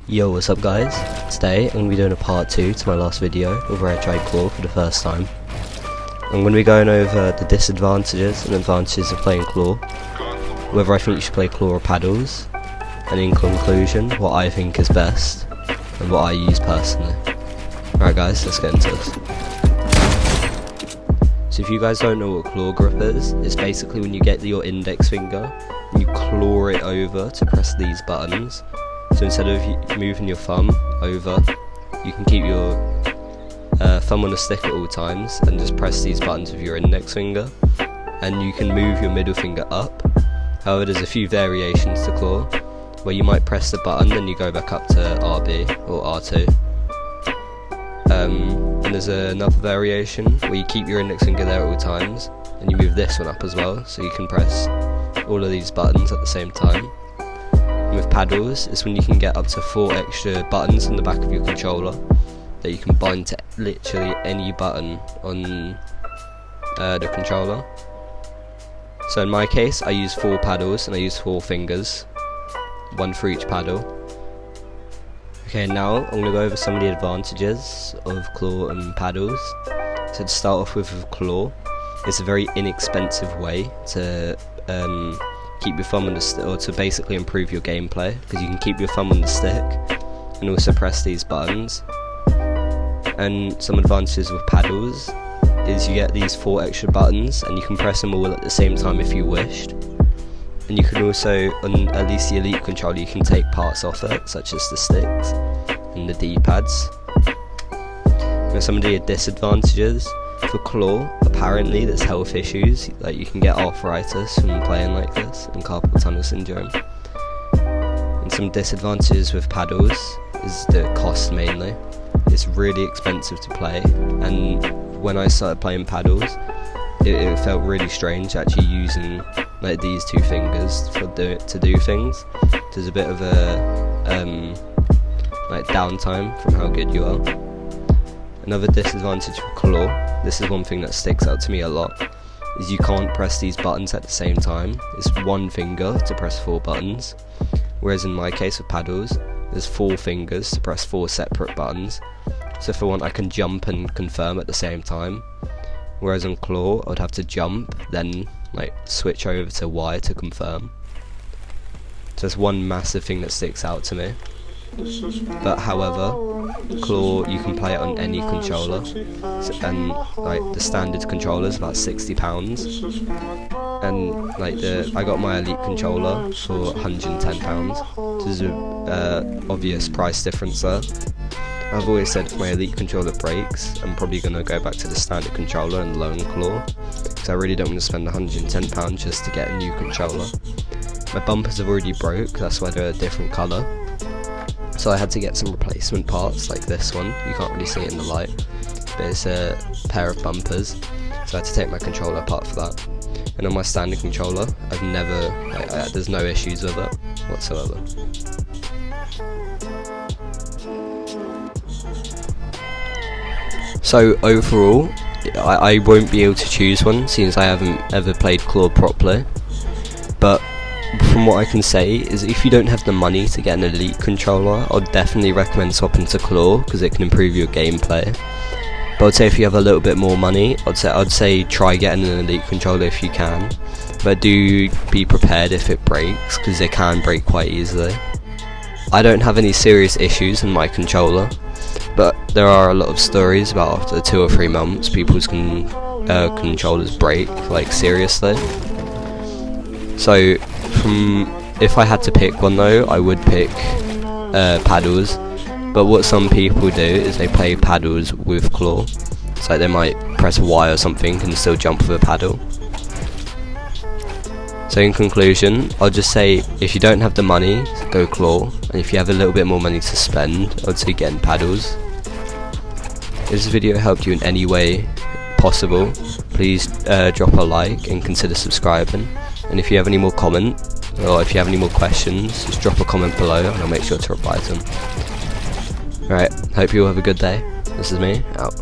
Yo, what's up guys? Today I'm going to be doing a part 2 to my last video of where I tried claw for the first time. I'm going to be going over the disadvantages and advantages of playing claw, whether I think you should play claw or paddles, and in conclusion what I think is best and what I use personally. Alright guys, let's get into this. So if you guys don't know what claw grip is, it's basically when you get your index finger and you claw it over to press these buttons. So instead of moving your thumb over, you can keep your thumb on the stick at all times and just press these buttons with your index finger, and you can move your middle finger up. However, there's a few variations to claw, where you might press the button then you go back up to RB or R2. And there's another variation where you keep your index finger there at all times and you move this one up as well, so you can press all of these buttons at the same time. With paddles, it's when you can get up to 4 extra buttons in the back of your controller that you can bind to literally any button on the controller. So in my case, I use 4 paddles and I use 4 fingers, 1 for each paddle. Okay, now I'm going to go over some of the advantages of claw and paddles. So to start off with claw, it's a very inexpensive way to keep your thumb on the stick, or to basically improve your gameplay, because you can keep your thumb on the stick and also press these buttons. And some advantages with paddles is you get these 4 extra buttons and you can press them all at the same time if you wished. And you can also, on at least the Elite controller, you can take parts off it, such as the sticks and the D-pads. Now some of the disadvantages for claw, apparently there's health issues, like you can get arthritis from playing like this and carpal tunnel syndrome. And some disadvantages with paddles is the cost mainly. It's really expensive to play, and when I started playing paddles it felt really strange actually using like these 2 fingers to do things. There's a bit of a like downtime from how good you are. Another disadvantage for claw, this is one thing that sticks out to me a lot, is you can't press these buttons at the same time. It's 1 finger to press 4 buttons, whereas in my case with paddles, there's 4 fingers to press 4 separate buttons. So if I want, I can jump and confirm at the same time, whereas on claw I would have to jump, then like switch over to Y to confirm. So that's one massive thing that sticks out to me. But however, claw, you can play it on any controller, and like the standard controller is about £60, and like I got my Elite controller for £110. So there's a obvious price difference there. I've always said if my Elite controller breaks, I'm probably going to go back to the standard controller and loan claw, because I really don't want to spend £110 just to get a new controller. My bumpers have already broke, that's why they're a different colour. So I had to get some replacement parts like this one. You can't really see it in the light, but it's a pair of bumpers, so I had to take my controller apart for that. And on my standard controller, I've never, there's no issues with it whatsoever. So overall, I won't be able to choose one since I haven't ever played claw properly, but from what I can say is if you don't have the money to get an Elite controller, I'd definitely recommend swapping to claw, because it can improve your gameplay. But I'd say if you have a little bit more money, I'd say try getting an Elite controller if you can, but do be prepared if it breaks, because it can break quite easily. I don't have any serious issues in my controller, but there are a lot of stories about after 2 or 3 months people's controllers break, like seriously. So if I had to pick one though, I would pick paddles. But what some people do is they play paddles with claw. It's like they might press Y or something and still jump with a paddle. So in conclusion, I'll just say if you don't have the money, go claw, and if you have a little bit more money to spend, I'd say get in paddles. If this video helped you in any way possible, please drop a like and consider subscribing. And if you have any more comments, or if you have any more questions, just drop a comment below and I'll make sure to reply to them. Alright, hope you all have a good day. This is me, out.